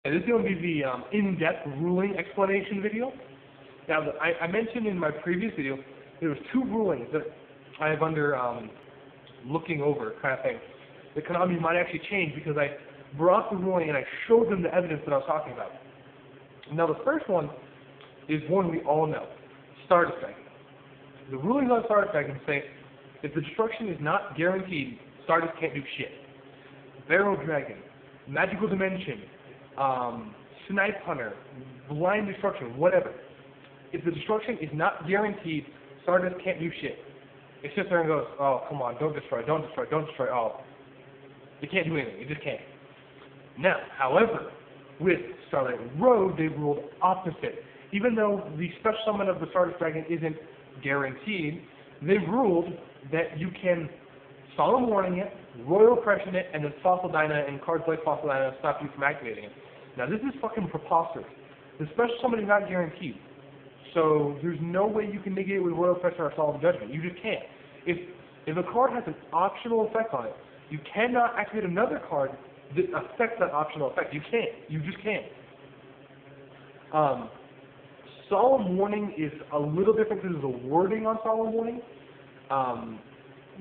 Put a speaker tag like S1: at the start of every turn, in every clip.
S1: And this is going to be the in-depth ruling explanation video. Now, I mentioned in my previous video there was two rulings that I have under looking over kind of thing that Konami might actually change because I brought the ruling and I showed them the evidence that I was talking about. Now, the first one is one we all know, Stardust Dragon. The rulings on Stardust Dragon say if the destruction is not guaranteed, Stardust can't do shit. Barrel Dragon, Magical Dimension, Snipe Hunter, Blind Destruction, whatever. If the destruction is not guaranteed, Stardust can't do shit. It sits there and goes, oh, come on, don't destroy, don't destroy, don't destroy, oh. It can't do anything, it just can't. Now, however, with Starlight Road, they ruled opposite. Even though the special summon of the Stardust Dragon isn't guaranteed, they ruled that you can Solemn Warning it, Royal Oppression it, and then Fossil Dyna and cards like Fossil Dyna stop you from activating it. Now, this is fucking preposterous. The special summon is not guaranteed. So, there's no way you can negate it with Royal Oppression or Solemn Judgment. You just can't. If a card has an optional effect on it, you cannot activate another card that affects that optional effect. You can't. You just can't. Solemn Warning is a little different because of the wording on Solemn Warning.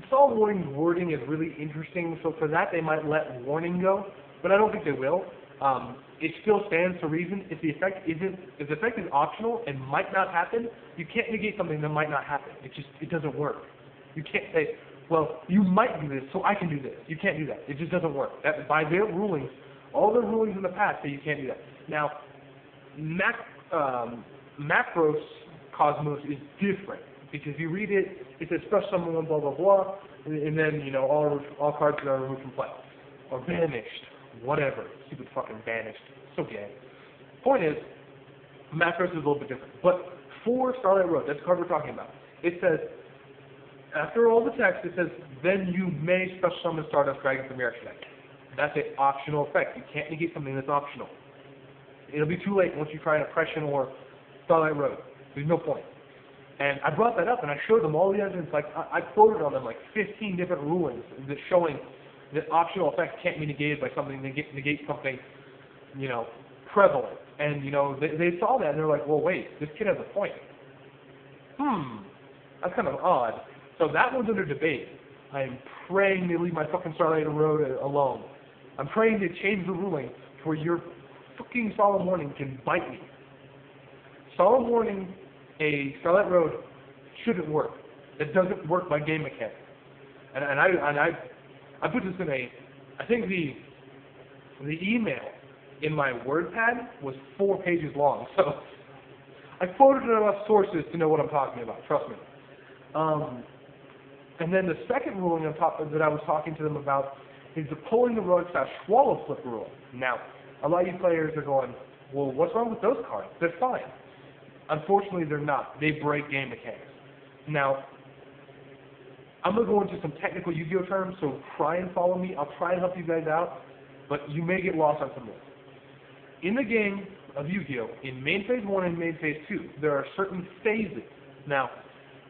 S1: Solemn Warning's wording is really interesting, so for that they might let Warning go, but I don't think they will. It still stands to reason. If the effect is optional and might not happen, you can't negate something that might not happen. It doesn't work. You can't say, well, you might do this, so I can do this. You can't do that. It just doesn't work. That, by their rulings, all their rulings in the past say you can't do that. Now, Macros Cosmos is different, because if you read it, it says special summon blah blah blah, and then, you know, all cards are removed from play. Or banished. Whatever. Stupid fucking banished. So gay. Point is, Macros is a little bit different. But for Starlight Road, that's the card we're talking about, it says, after all the text, it says, then you may special summon Stardust Dragon from your action deck. That's an optional effect. You can't negate something that's optional. It'll be too late once you try an Oppression or Starlight Road. There's no point. And I brought that up and I showed them all the evidence. Like I quoted on them like 15 different rulings that showing that optional effects can't be negated by something that negates something, you know, prevalent. And, you know, they saw that and they're like, well, wait, this kid has a point. That's kind of odd. So that one's under debate. I am praying they leave my fucking Starlight Road alone. I'm praying they change the ruling to where your fucking Solemn Warning can bite me. Solemn Warning, a Starlight Road, shouldn't work. It doesn't work by game mechanics. And I put this in I think the email in my WordPad was 4 pages long. So I quoted enough sources to know what I'm talking about. Trust me. And then the second ruling on top that I was talking to them about is the pulling the rug / swallow flip rule. Now, a lot of you players are going, well, what's wrong with those cards? They're fine. Unfortunately, they're not. They break game mechanics. Now, I'm going to go into some technical Yu-Gi-Oh terms, so try and follow me. I'll try and help you guys out, but you may get lost on some of this. In the game of Yu-Gi-Oh, in Main Phase 1 and Main Phase 2, there are certain phases. Now,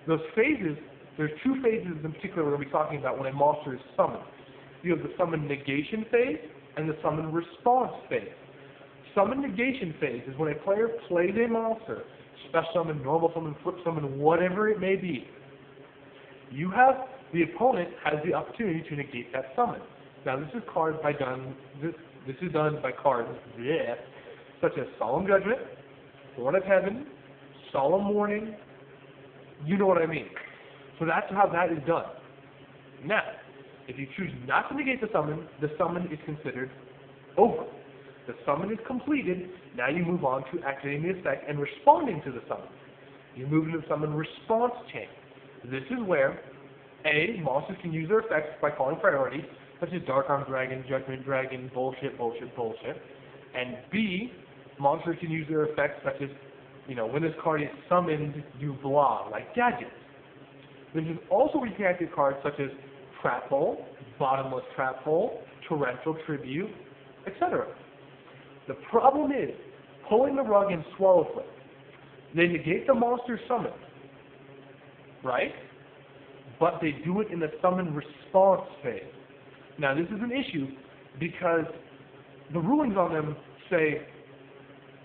S1: those phases, there's 2 phases in particular we're going to be talking about when a monster is summoned. You have the summon negation phase and the summon response phase. Summon negation phase is when a player plays a monster, special summon, normal summon, flip summon, whatever it may be. The opponent has the opportunity to negate that summon. Now this is done by cards such as Solemn Judgment, Thorn of Heaven, Solemn Warning, you know what I mean. So that's how that is done. Now, if you choose not to negate the summon is considered over. The summon is completed, now you move on to activating the effect and responding to the summon. You move into the summon response chain. This is where, A, monsters can use their effects by calling priorities, such as Dark Arm Dragon, Judgment Dragon, bullshit, and B, monsters can use their effects such as, you know, when this card is summoned, you blah, like gadgets. This is also where you can activate cards such as Trap Hole, Bottomless Trap Hole, Torrential Tribute, etc. The problem is, pulling the rug and swallow flip. They negate the monster's summon, right? But they do it in the summon response phase. Now this is an issue because the rulings on them say,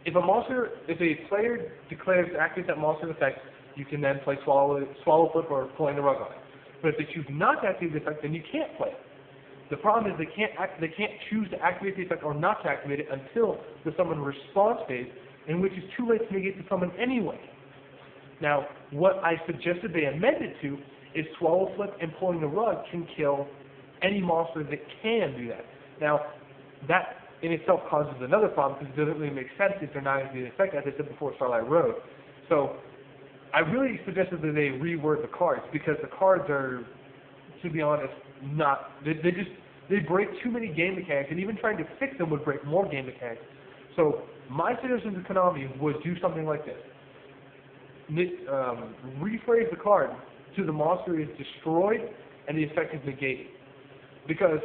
S1: if a player declares to activate that monster's effect, you can then play Swallow Flip or pulling the rug on it. But if they choose not to activate the effect, then you can't play it. The problem is they can't choose to activate the effect or not to activate it until the summon response phase, in which is too late to negate the summon anyway. Now, what I suggested they amend it to is Swallow Flip and pulling the rug can kill any monster that can do that. Now, that in itself causes another problem because it doesn't really make sense if they're not activating the effect, as I said before, Starlight Road. So, I really suggested that they reword the cards because the cards are, to be honest, not, they break too many game mechanics, and even trying to fix them would break more game mechanics. So my suggestion to Konami would do something like this. Rephrase the card to the monster is destroyed and the effect is negated. Because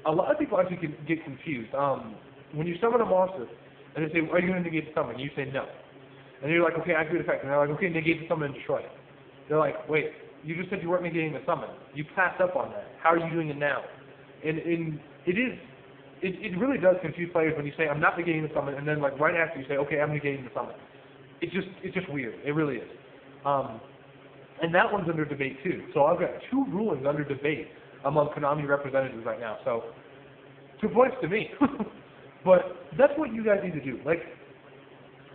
S1: a lot of people actually can get confused. When you summon a monster, and they say, are you going to negate the summon? You say no. And you're like, okay, activate effect. And they're like, okay, negate the summon and destroy it. They're like, wait, you just said you weren't negating the summon. You passed up on that. How are you doing it now? And it really does confuse players when you say, I'm not negating the summon, and then like right after you say, okay, I'm negating the summon. It's just weird. It really is. And that one's under debate too. So I've got 2 rulings under debate among Konami representatives right now. So 2 points to me. But that's what you guys need to do. Like,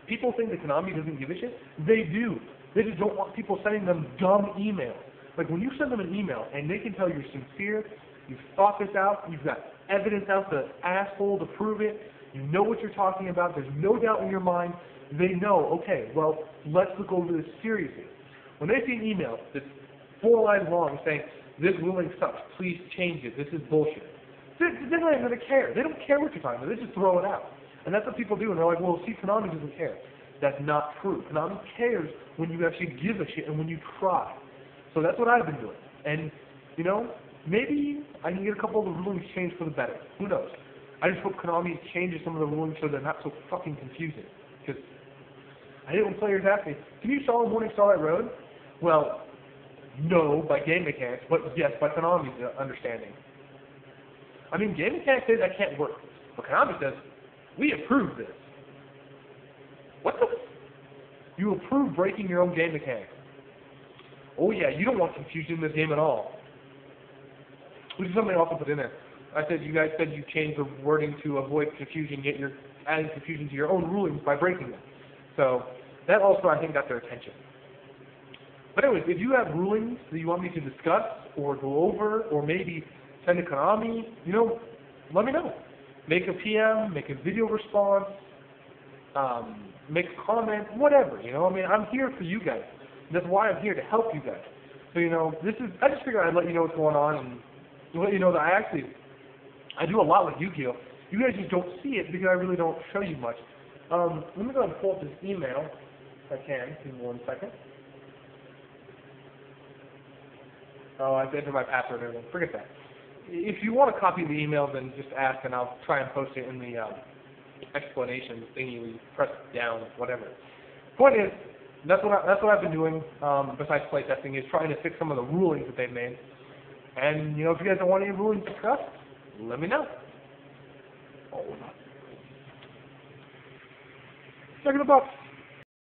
S1: people think that Konami doesn't give a shit. They do. They just don't want people sending them dumb emails. Like, when you send them an email and they can tell you're sincere, you've thought this out, you've got evidence out the asshole to prove it, you know what you're talking about, there's no doubt in your mind, they know, okay, well, let's look over this seriously. When they see an email that's 4 lines long saying, this ruling sucks, please change it, this is bullshit, they're not even going to care. They don't care what you're talking about, they just throw it out. And that's what people do, and they're like, well, see, Konami doesn't care. That's not true. Konami cares when you actually give a shit and when you try. So that's what I've been doing. And, you know, maybe I can get a couple of the rulings changed for the better. Who knows? I just hope Konami changes some of the rulings so they're not so fucking confusing. Because I hate when players ask me, can you solve Morning Starlight Road? Well, no, by game mechanics, but yes, by Konami's understanding. I mean, game mechanics say that can't work. But Konami says, we approve this. What the? You approve breaking your own game mechanics. Oh yeah, you don't want confusion in this game at all. Which is something I also put in there. I said, you guys said you changed the wording to avoid confusion, yet you're adding confusion to your own rulings by breaking them. So, that also, I think, got their attention. But anyways, if you have rulings that you want me to discuss, or go over, or maybe send to Konami, you know, let me know. Make a PM, make a video response, make a comment, whatever, you know. I mean, I'm here for you guys. That's why I'm here, to help you guys. So, you know, I just figured I'd let you know what's going on, and let you know that I do a lot with Yu-Gi-Oh! You guys just don't see it because I really don't show you much. Let me go ahead and pull up this email, if I can. Give me 1 second. Oh, I have to enter my password and everything. Forget that. If you want to copy the email, then just ask, and I'll try and post it in the explanation thingy. We press down, whatever. Point is, that's what I've been doing. Besides playtesting, is trying to fix some of the rulings that they've made. And you know, if you guys don't want any rulings discussed, let me know. Check in the box.